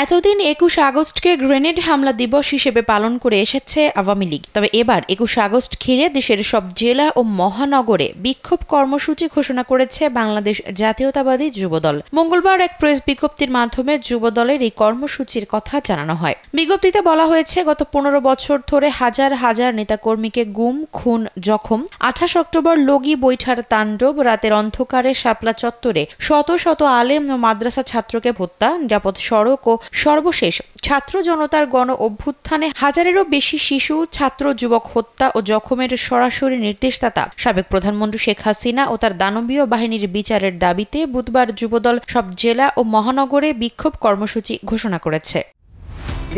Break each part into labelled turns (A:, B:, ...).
A: এতদিন ২১ আগস্টকে গ্রেনেড হামলা দিবস হিসেবে পালন করে এসেছে আওয়ামী লীগ। তবে এবার ২১ আগস্ট ঘিরে দেশের সব জেলা ও মহানগরে বিক্ষোভ কর্মসূচি ঘোষণা করেছে বাংলাদেশ জাতীয়তাবাদী যুবদল। মঙ্গলবার এক প্রেস বিজ্ঞপ্তির মাধ্যমে যুবদলের এই কর্মসূচির কথা জানানো হয়। বিজ্ঞপ্তিতে বলা হয়েছে, গত ১৫ বছর ধরে হাজার হাজার নেতাকর্মীকে গুম, খুন, জখম, ২৮ অক্টোবর লগি বৈঠার তাণ্ডব, রাতের অন্ধকারে শাপলা চত্বরে শত শত আলেম ও মাদ্রাসা ছাত্রকে হত্যা, নিরাপদ সড়ক ও সর্বশেষ ছাত্র জনতার গণ অভ্যুত্থানে হাজারেরও বেশি শিশু, ছাত্র, যুবক হত্যা ও জখমের সরাসরি নির্দেশদাতা সাবেক প্রধানমন্ত্রী শেখ হাসিনা ও তার দানবীয় বাহিনীর বিচারের দাবিতে বুধবার যুবদল সব জেলা ও মহানগরে বিক্ষোভ কর্মসূচি ঘোষণা করেছে।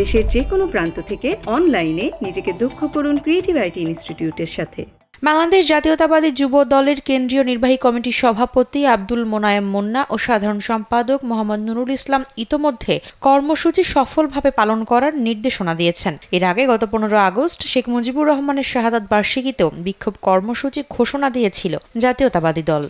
B: দেশের যে কোনো প্রান্ত থেকে অনলাইনে নিজেকে দক্ষ করুন ক্রিয়েটিভ আইটি ইনস্টিটিউটের সাথে।
A: বাংলাদেশ জাতীয়তাবাদী যুব দলের কেন্দ্রীয় নির্বাহী কমিটির সভাপতি আব্দুল মোনায়েম মুন্না ও সাধারণ সম্পাদক মোহাম্মদ নুরুল ইসলাম ইতোমধ্যে কর্মসূচি সফলভাবে পালন করার নির্দেশনা দিয়েছেন। এর আগে গত ১৫ আগস্ট শেখ মুজিবুর রহমানের শাহাদাত বার্ষিকীতেও বিক্ষোভ কর্মসূচি ঘোষণা দিয়েছিল জাতীয়তাবাদী দল।